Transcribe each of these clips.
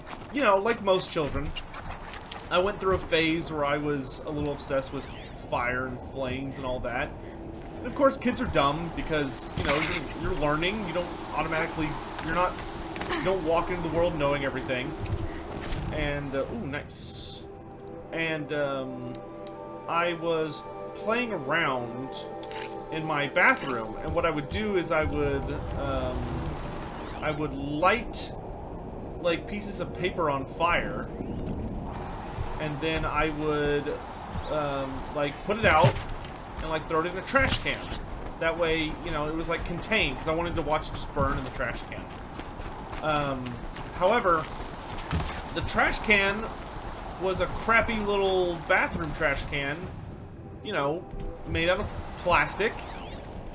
so, you know, like most children, I went through a phase where I was a little obsessed with fire and flames and all that. And of course, kids are dumb because, you know, you're learning. You don't automatically, you don't walk into the world knowing everything. And, ooh, nice. And, I was playing around in my bathroom, and what I would do is I would light, like, pieces of paper on fire, and then I would, like, put it out and, like, throw it in a trash can. That way, you know, it was, like, contained, because I wanted to watch it just burn in the trash can. However, the trash can was a crappy little bathroom trash can, you know, made out of plastic.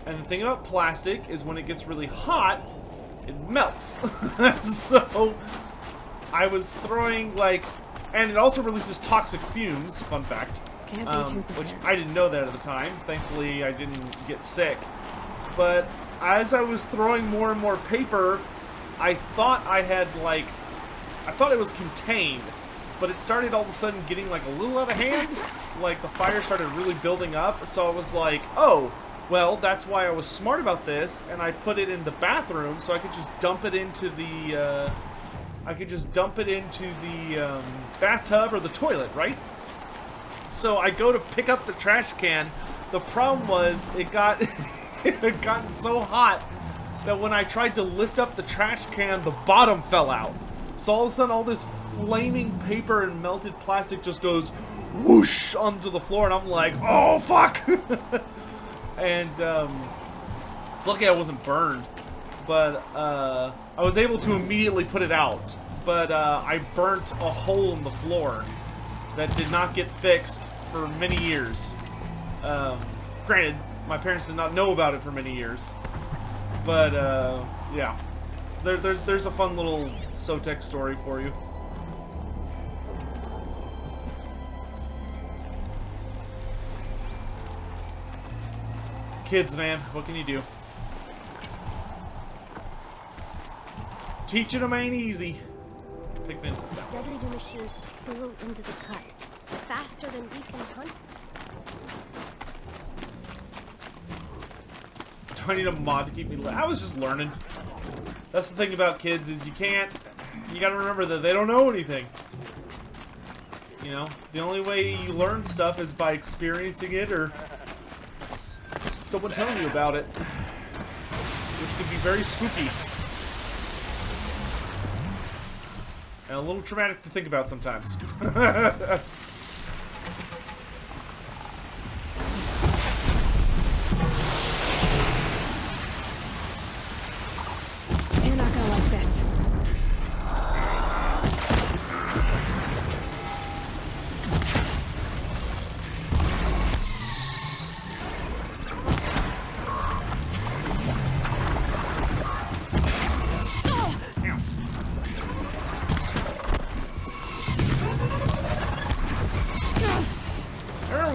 And the thing about plastic is when it gets really hot, it melts. So I was throwing, like, and it also releases toxic fumes, fun fact, which I didn't know that at the time. Thankfully, I didn't get sick. But as I was throwing more and more paper, I thought I had, like, I thought it was contained, but it started all of a sudden getting, like, a little out of hand. Like, the fire started really building up, so I was like, oh, well, that's why I was smart about this, and I put it in the bathroom so I could just dump it into the, bathtub or the toilet, right? So I go to pick up the trash can. The problem was it got, it had gotten so hot that when I tried to lift up the trash can, the bottom fell out. So all of a sudden, all this flaming paper and melted plastic just goes whoosh onto the floor, and I'm like, oh, fuck! And, it's lucky I wasn't burned, but, I was able to immediately put it out, but, I burnt a hole in the floor that did not get fixed for many years. Granted, my parents did not know about it for many years, but, yeah. There's a fun little Sotek story for you. Kids, man, what can you do? Teaching them ain't easy. Pigment is that. Deadly machines spill into the cut faster than we can hunt. Do I need a mod to keep me I was just learning. That's the thing about kids is you gotta remember that they don't know anything. You know, the only way you learn stuff is by experiencing it or someone telling you about it, which can be very spooky and a little traumatic to think about sometimes. You're not gonna like this.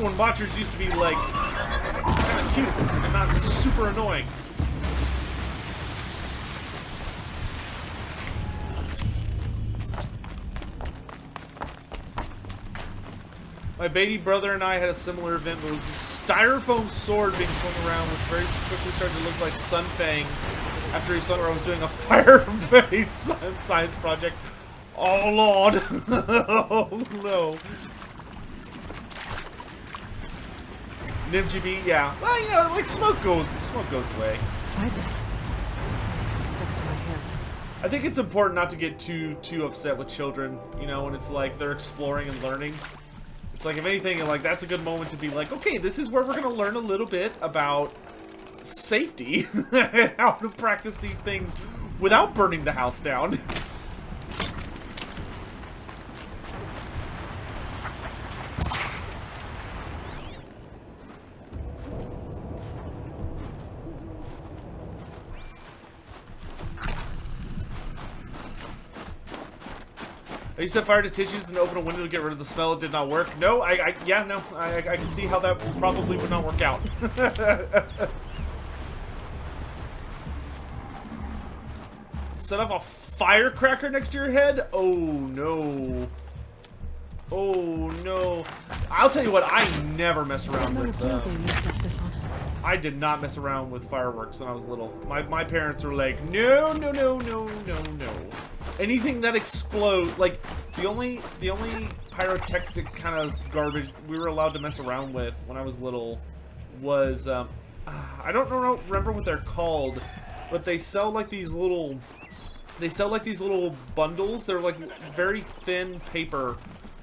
When watchers used to be like kind of cute and not super annoying. My baby brother and I had a similar event where it was a styrofoam sword being swung around, which very quickly started to look like Sun Fang after he saw where I was doing a fire-based science project. Oh lord! Oh no! NimGB, yeah. Well, you know, like smoke goes away. Vibrant. Sticks to my hands. I think it's important not to get too upset with children, you know, when it's like they're exploring and learning. It's like, if anything, like, that's a good moment to be like, okay, this is where we're going to learn a little bit about safety and how to practice these things without burning the house down. I used to have fire to tissues and open a window to get rid of the smell. It did not work. No, I can see how that probably would not work out. Set off a firecracker next to your head? Oh no. Oh no. I'll tell you what, I never messed around with I did not mess around with fireworks when I was little. My parents were like, no, no, no, no, no, no. Anything that explodes, like the only pyrotechnic kind of garbage we were allowed to mess around with when I was little was I don't remember what they're called, but they sell like these little bundles. They're like very thin paper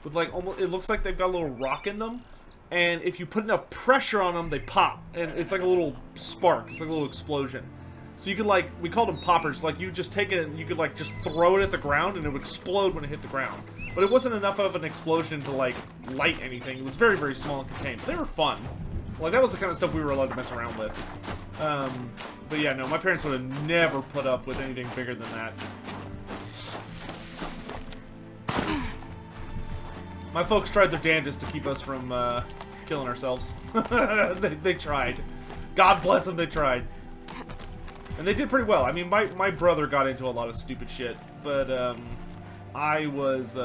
with like almost, it looks like they've got a little rock in them, and if you put enough pressure on them, they pop, and it's like a little spark. It's like a little explosion. So you could, like, we called them poppers. Like, you just take it and you could like just throw it at the ground and it would explode when it hit the ground. But it wasn't enough of an explosion to like light anything. It was very, very small and contained. But they were fun. Like, that was the kind of stuff we were allowed to mess around with. But yeah, no, my parents would have never put up with anything bigger than that. My folks tried their damnedest to keep us from killing ourselves. they tried. God bless them, they tried. And they did pretty well. I mean, my brother got into a lot of stupid shit, but I was...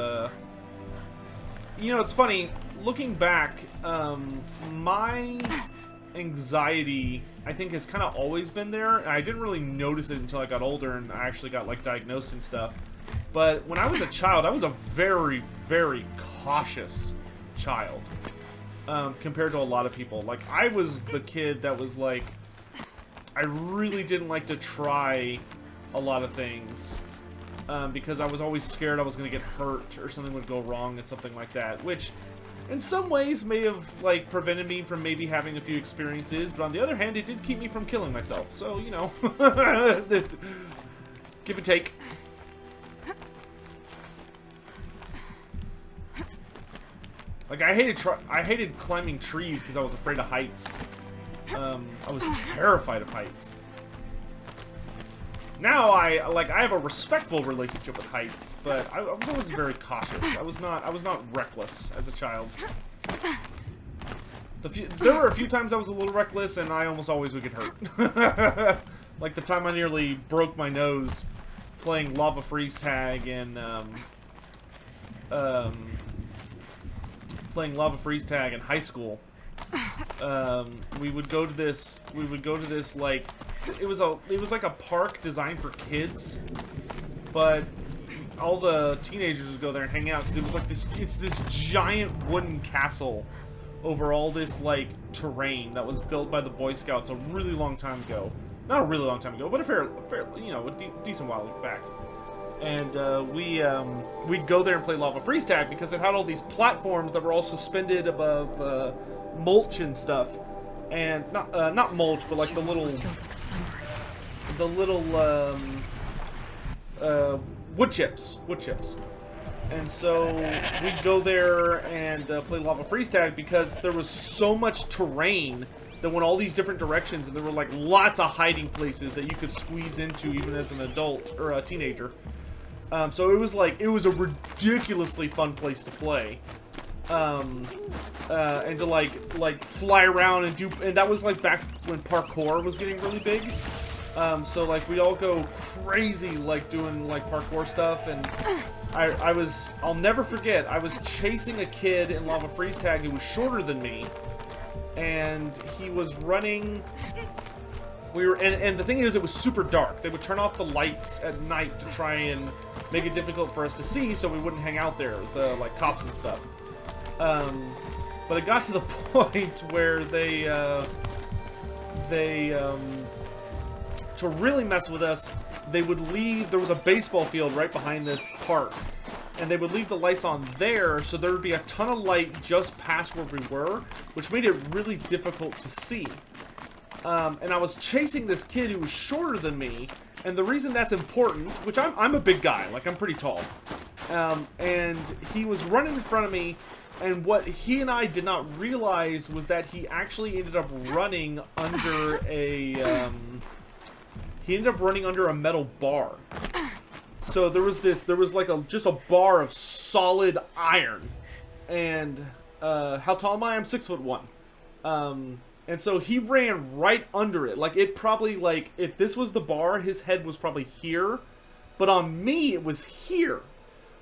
You know, it's funny, looking back, my anxiety, I think, has kind of always been there. And I didn't really notice it until I got older and I actually got, like, diagnosed and stuff. But when I was a child, I was a very, very cautious child compared to a lot of people. Like, I was the kid that was, like, I really didn't like to try a lot of things because I was always scared I was going to get hurt or something would go wrong and something like that, which in some ways may have like prevented me from maybe having a few experiences, but on the other hand, it did keep me from killing myself. So, you know, give and take. Like, I hated climbing trees because I was afraid of heights. I was terrified of heights. Now I have a respectful relationship with heights, but I was always very cautious. I was not reckless as a child. There were a few times I was a little reckless, and I almost always would get hurt. Like the time I nearly broke my nose playing lava freeze tag in high school. We would go to this like it was like a park designed for kids, but all the teenagers would go there and hang out because it was like this giant wooden castle over all this like terrain that was built by the Boy Scouts a really long time ago. Not a really long time ago, but a fair you know, a decent while back. And we'd go there and play lava freeze tag because it had all these platforms that were all suspended above mulch and stuff, and not mulch, but like the little wood chips. And so we'd go there and play lava freeze tag because there was so much terrain that went all these different directions, and there were like lots of hiding places that you could squeeze into even as an adult or a teenager. So it was a ridiculously fun place to play. And to like fly around and that was like back when parkour was getting really big. So like we'd all go crazy like doing like parkour stuff, and I'll never forget, I was chasing a kid in lava freeze tag who was shorter than me, and he was running. And the thing is, it was super dark. They would turn off the lights at night to try and make it difficult for us to see, so we wouldn't hang out there, the like cops and stuff. But it got to the point where they to really mess with us, they would leave. There was a baseball field right behind this park, and they would leave the lights on there, so there would be a ton of light just past where we were, which made it really difficult to see. And I was chasing this kid who was shorter than me, and the reason that's important, which I'm a big guy, like I'm pretty tall, and he was running in front of me, and what he and I did not realize was that he actually ended up running under a, metal bar. So there was like just a bar of solid iron, and how tall am I? I'm 6'1". And so he ran right under it. Like, it probably, like, if this was the bar, his head was probably here. but on me it was here.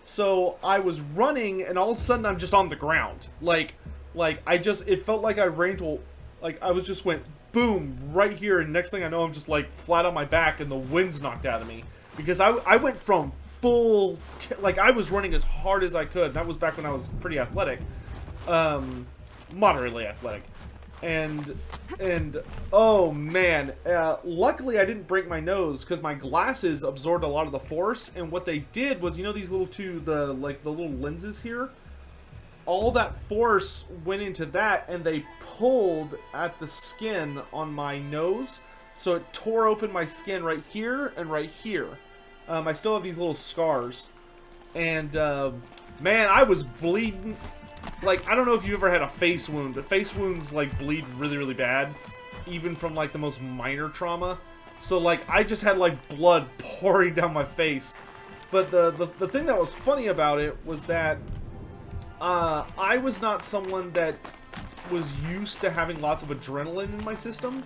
So I was running, and all of a sudden I'm just on the ground. Like it felt like I ran to, like I was just went boom right here, and next thing I know I'm just like flat on my back, and the wind's knocked out of me because I went from full like I was running as hard as I could. That was back when I was pretty athletic, moderately athletic. And oh man, luckily I didn't break my nose because my glasses absorbed a lot of the force, and what they did was, you know, these little the little lenses here, all that force went into that, and they pulled at the skin on my nose, so it tore open my skin right here and right here. I still have these little scars, and man, I was bleeding. Like, I don't know if you ever had a face wound, but face wounds, like, bleed really, really bad, even from, like, the most minor trauma. So, like, I just had, like, blood pouring down my face. But the thing that was funny about it was that I was not someone that was used to having lots of adrenaline in my system,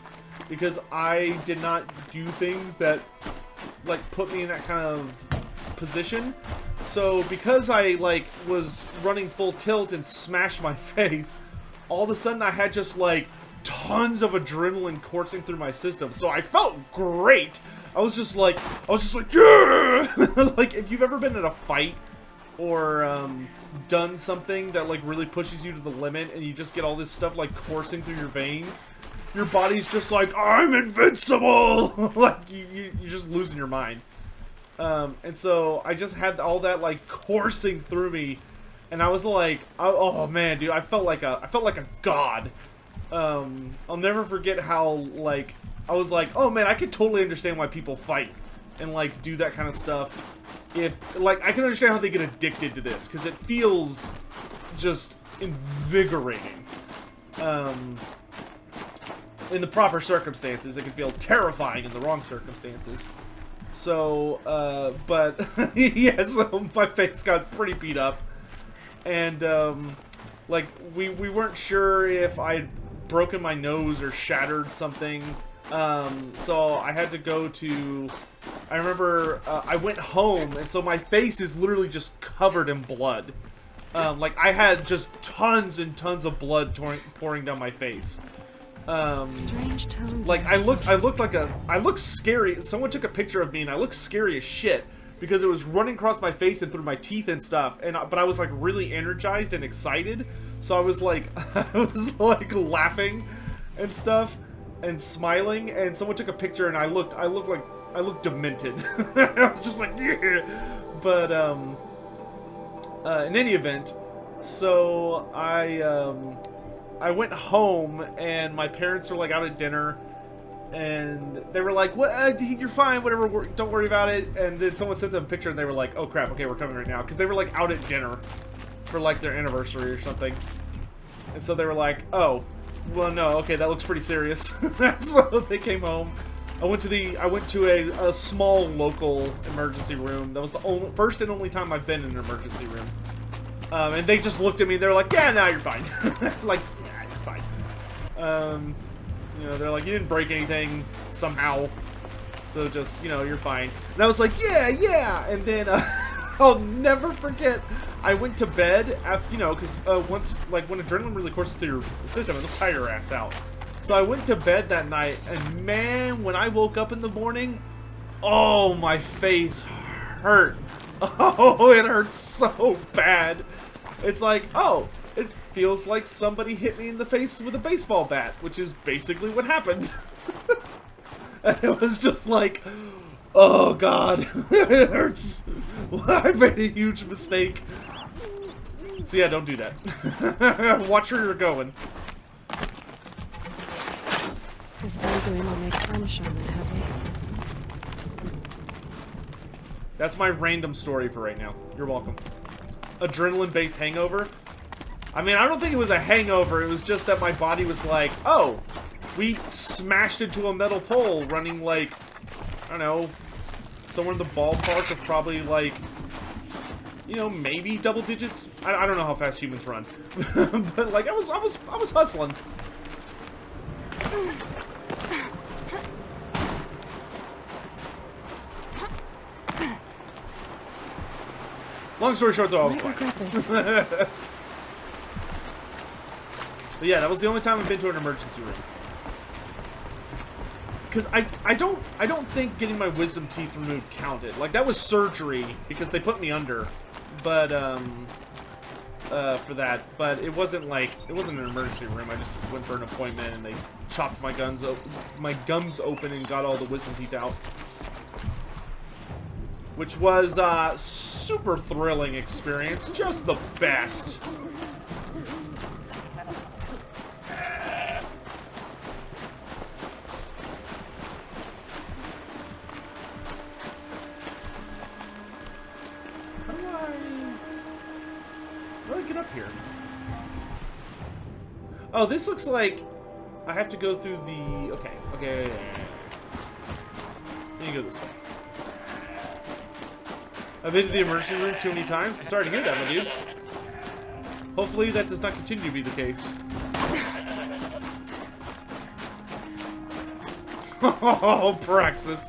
because I did not do things that, like, put me in that kind of position. So because I like was running full tilt and smashed my face, all of a sudden I had just like tons of adrenaline coursing through my system. So I felt great. I was just like yeah! Like, if you've ever been in a fight or done something that like really pushes you to the limit, and you just get all this stuff like coursing through your veins, your body's just like, I'm invincible. Like you're just losing your mind. And so I just had all that like coursing through me, and I was like, oh man, dude, I felt like a god. I'll never forget how like I was like, oh man, I could totally understand why people fight and like do that kind of stuff. If like I can understand how they get addicted to this, because it feels just invigorating. In the proper circumstances, it can feel terrifying in the wrong circumstances. So, but, yeah, so my face got pretty beat up, and, like, we weren't sure if I'd broken my nose or shattered something, so I had to go to, I remember, I went home, and so my face is literally just covered in blood. Like, I had just tons and tons of blood pouring down my face. Strange tones. Like I looked scary. Someone took a picture of me, and I looked scary as shit because it was running across my face and through my teeth and stuff. But I was like really energized and excited, so I was like laughing and stuff and smiling. And someone took a picture, and I looked demented. I was just like, yeah. But in any event, so I went home, and my parents were like out at dinner, and they were like, "What? You're fine, whatever. Don't worry about it." And then someone sent them a picture, and they were like, "Oh crap! Okay, we're coming right now," because they were like out at dinner for like their anniversary or something. And so they were like, "Oh, well, no, okay, that looks pretty serious." So they came home. I went to a small local emergency room. That was the first and only time I've been in an emergency room. And they just looked at me. They're like, "Yeah, no, you're fine." Like, yeah, you're fine. You know, they're like, "You didn't break anything somehow, so just, you know, you're fine." And I was like, "Yeah, yeah." And then I'll never forget. I went to bed after, you know, because once, like, when adrenaline really courses through your system, it'll tire your ass out. So I went to bed that night, and man, when I woke up in the morning, oh, my face hurt. Oh, it hurt so bad. It's like, oh, it feels like somebody hit me in the face with a baseball bat, which is basically what happened. And it was just like, oh god, it hurts. I made a huge mistake. So yeah, don't do that. Watch where you're going. This burglary will make fun shaman heavy. That's my random story for right now. You're welcome. Adrenaline-based hangover. I mean, I don't think it was a hangover. It was just that my body was like, oh, we smashed into a metal pole running like, I don't know, somewhere in the ballpark of probably like, you know, maybe double digits. I don't know how fast humans run, but like I was hustling. Long story short, though, I was Might fine. regret this. But yeah, that was the only time I've been to an emergency room. Because I don't think getting my wisdom teeth removed counted. Like, that was surgery because they put me under. But for that, but it wasn't an emergency room. I just went for an appointment and they chopped my gums open and got all the wisdom teeth out, which was super thrilling experience, just the best. How do I get up here? Oh, this looks like I have to go through the... Okay. Let me go this way. I've been to the emergency room too many times. I'm sorry to hear that, my dude. Hopefully that does not continue to be the case. Oh, Praxis.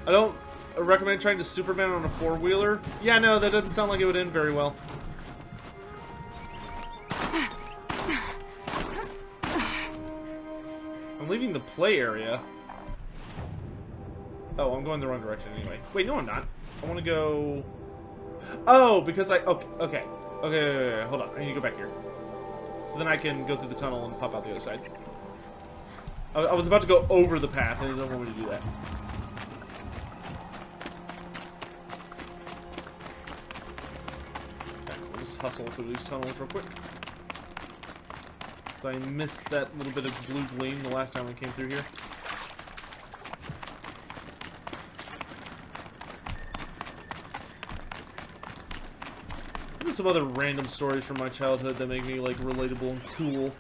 I don't recommend trying to Superman on a four-wheeler. Yeah, no, that doesn't sound like it would end very well. I'm leaving the play area. Oh, I'm going the wrong direction anyway. Wait, no, I'm not. I want to go... Oh, because I... Okay. Hold on. I need to go back here. So then I can go through the tunnel and pop out the other side. I was about to go over the path, and they don't want me to do that. Okay, we'll just hustle through these tunnels real quick. So I missed that little bit of blue gleam the last time I came through here. There's some other random stories from my childhood that make me, like, relatable and cool.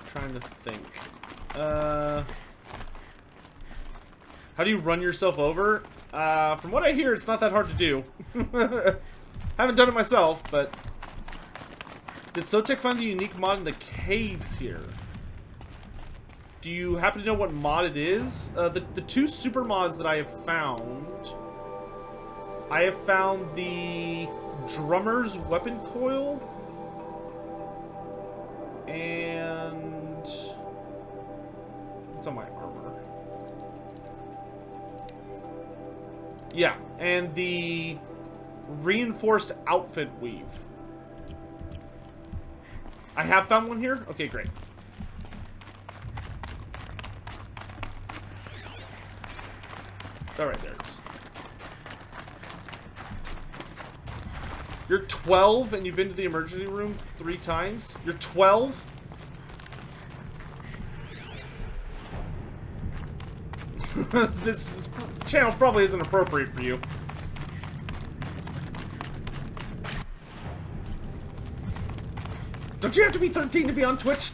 Trying to think. How do you run yourself over? From what I hear, it's not that hard to do. Haven't done it myself, but... Did Sotek find the unique mod in the caves here? Do you happen to know what mod it is? The two super mods that I have found the Drummer's Weapon Coil and what's on my armor? Yeah, and the Reinforced Outfit Weave. I have found one here? Okay, great. Alright, there it is. You're 12 and you've been to the emergency room 3 times? You're 12? This channel probably isn't appropriate for you. Don't you have to be 13 to be on Twitch?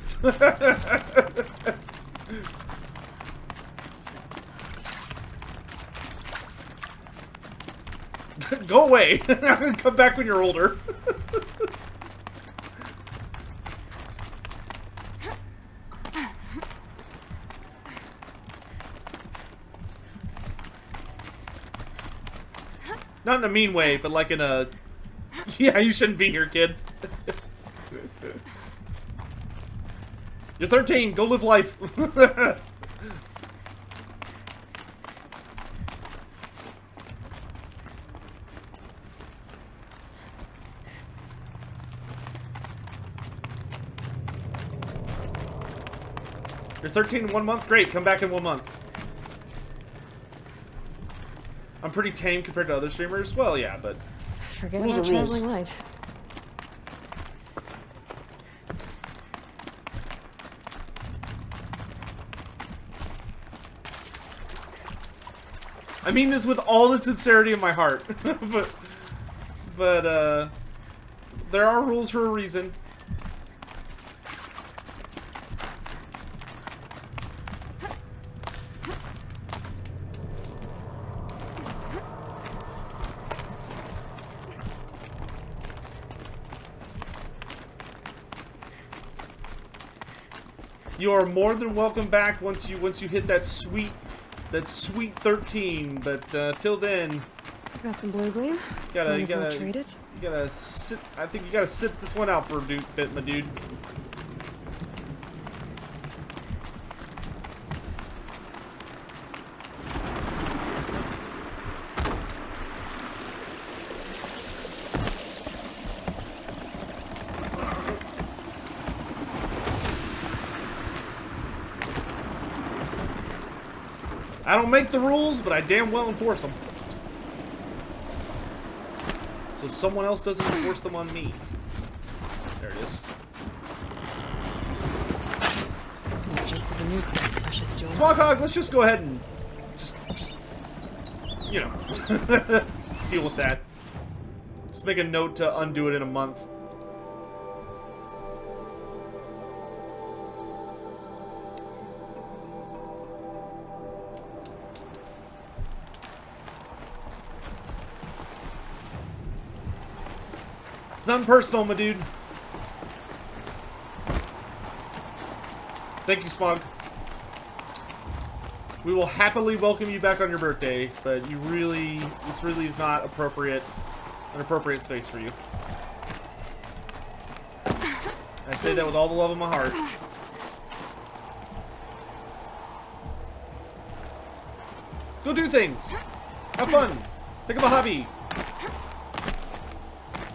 Go away. Come back when you're older. Not in a mean way, but like in a... Yeah, you shouldn't be here, kid. You're 13. Go live life. You're 13 in 1 month? Great, come back in 1 month. I'm pretty tame compared to other streamers? Well, yeah, but... Forget rules about are rules. traveling light. I mean this with all the sincerity in my heart. but, there are rules for a reason. You are more than welcome back once you hit that sweet 13. But till then, Got some blue gleam. you Trade it. You gotta sit. I think you gotta sit this one out for a bit, my dude. I don't make the rules, but I damn well enforce them. So someone else doesn't enforce them on me. There it is. Smog Hog, let's just go ahead and just you know, deal with that. Just make a note to undo it in a month. It's nothing personal, my dude. Thank you, Smog. We will happily welcome you back on your birthday, but this really is not an appropriate space for you. I say that with all the love in my heart. Go do things. Have fun. Pick up a hobby.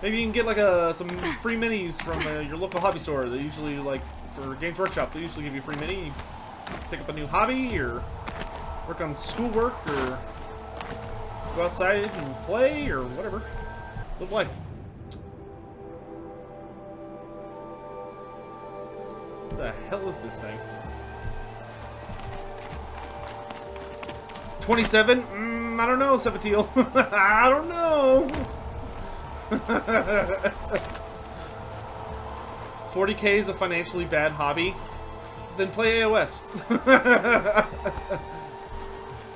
Maybe you can get like some free minis from your local hobby store. They usually, like, for Games Workshop, they usually give you a free mini. You pick up a new hobby, or work on schoolwork, or go outside and play, or whatever. Live life. What the hell is this thing? 27? I don't know, Sepatiel. I don't know. 40K is a financially bad hobby? Then play AOS.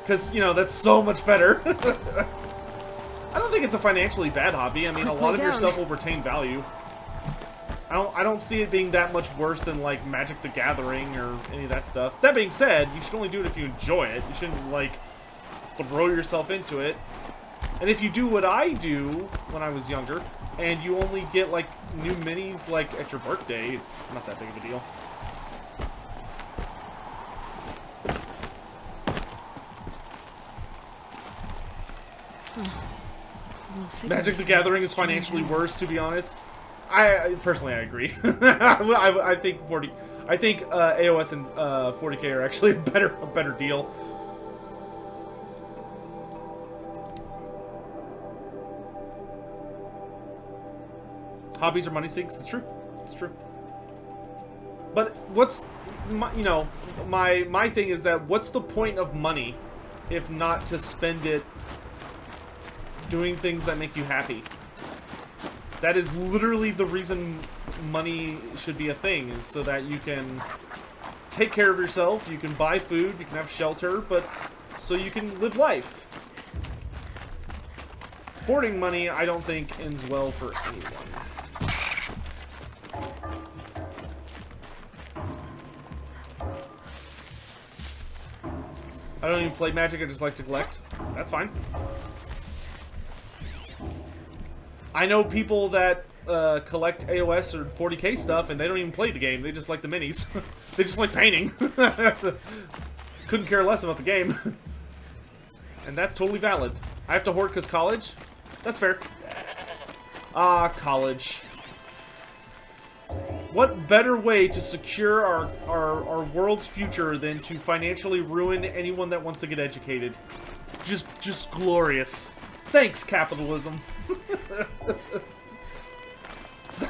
Because, you know, that's so much better. I don't think it's a financially bad hobby. I mean, a lot of your stuff will retain value. I don't see it being that much worse than, like, Magic the Gathering or any of that stuff. That being said, you should only do it if you enjoy it. You shouldn't, like, throw yourself into it. And if you do what I do when I was younger, and you only get, like, new minis, like, at your birthday, it's not that big of a deal. Magic the Gathering is financially worse, to be honest. Personally, I agree. I think AOS and 40K are actually a better deal. Hobbies are money sinks. It's true. It's true. But what's my thing is that what's the point of money if not to spend it doing things that make you happy? That is literally the reason money should be a thing, is so that you can take care of yourself, you can buy food, you can have shelter, but so you can live life. Hoarding money, I don't think, ends well for anyone. I don't even play Magic, I just like to collect. That's fine. I know people that collect AOS or 40K stuff, and they don't even play the game. They just like the minis. They just like painting. Couldn't care less about the game. And that's totally valid. I have to hoard because college? That's fair. Ah, college. What better way to secure our world's future than to financially ruin anyone that wants to get educated? Just glorious. Thanks, capitalism.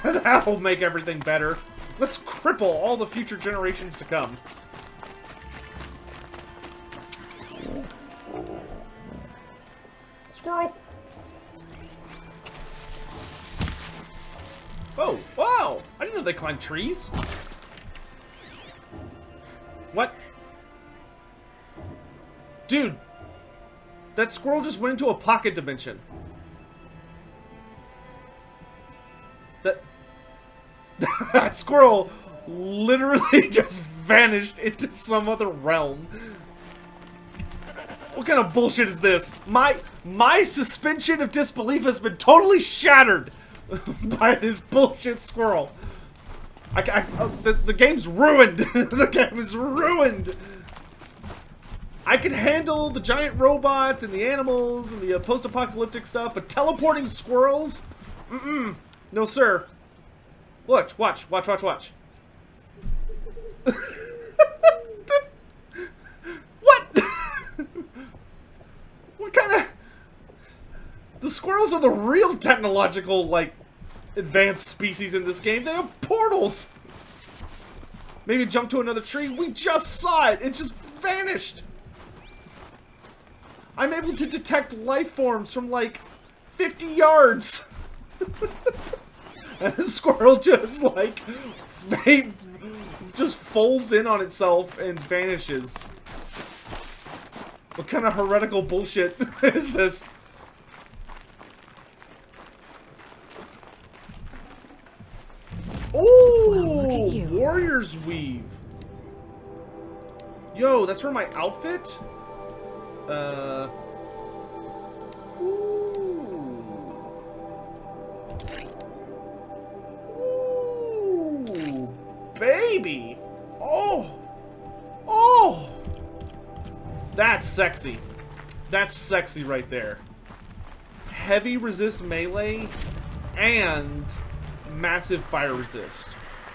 That'll make everything better. Let's cripple all the future generations to come. Squirrel! Oh, wow! I didn't know they climbed trees. What? Dude! That squirrel just went into a pocket dimension. That squirrel literally just vanished into some other realm. What kind of bullshit is this? My suspension of disbelief has been totally shattered by this bullshit squirrel. The game's ruined. The game is ruined. I can handle the giant robots and the animals and the post-apocalyptic stuff, but teleporting squirrels? Mm-mm. No, sir. Look, watch. What? What kind of... The squirrels are the real technological, like, advanced species in this game. They have portals. Maybe jump to another tree. We just saw it. It just vanished. I'm able to detect life forms from like 50 yards. And the squirrel just like just folds in on itself and vanishes. What kind of heretical bullshit is this? Oh, wow, Warrior's Weave. Yo, that's for my outfit? Ooh. Ooh, baby. Oh. That's sexy. That's sexy right there. Heavy resist melee and massive fire resist.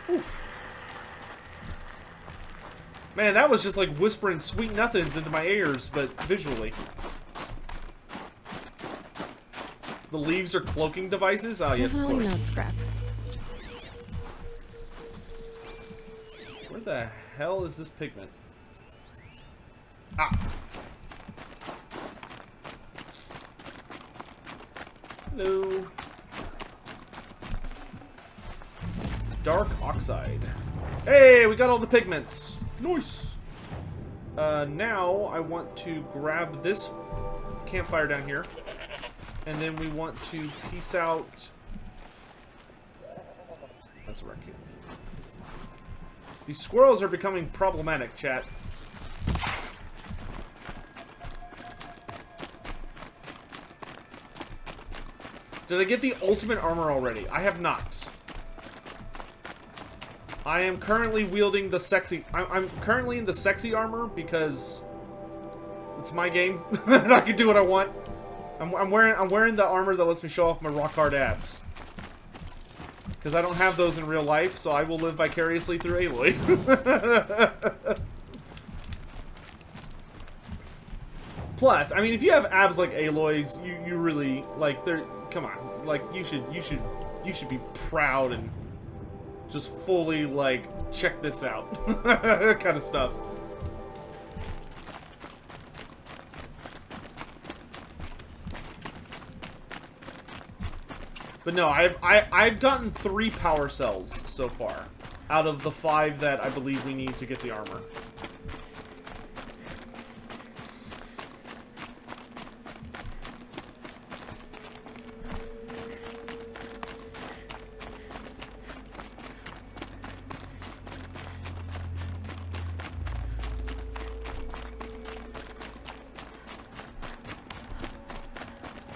Oof. Man, that was just like whispering sweet nothings into my ears, but visually. The leaves are cloaking devices? Ah, yes, of course. Not scrap. Where the hell is this pigment? Ah. Hello. Dark oxide. Hey, we got all the pigments. Nice. Now I want to grab this campfire down here, and then we want to piece out. That's a raccoon. These squirrels are becoming problematic, chat. Did I get the ultimate armor already? I have not. I am currently wielding the sexy... I'm currently in the sexy armor because it's my game. And I can do what I want. I'm wearing the armor that lets me show off my rock hard abs. Because I don't have those in real life, so I will live vicariously through Aloy. Plus, I mean, if you have abs like Aloy's, you really like they're... Come on, like you should be proud and just fully like check this out kind of stuff. But no, I've gotten 3 power cells so far out of the 5 that I believe we need to get the armor.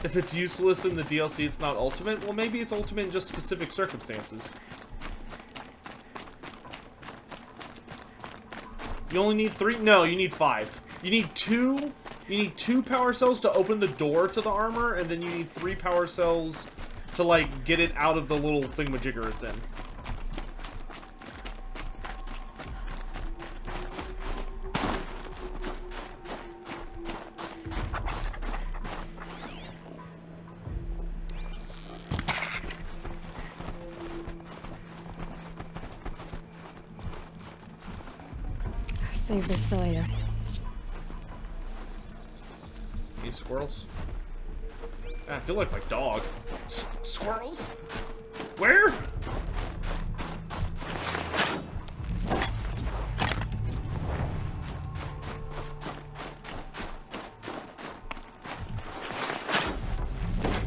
If it's useless in the DLC, it's not ultimate. Well, maybe it's ultimate in just specific circumstances. You only need 3? No, you need 5. You need 2. You need 2 power cells to open the door to the armor, and then you need 3 power cells to, like, get it out of the little thingamajigger it's in. Save this for later. These squirrels? I feel like my dog. Squirrels? Where?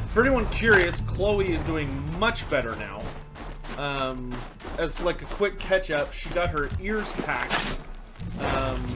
For anyone curious, Chloe is doing much better now. as like a quick catch up, she got her ears packed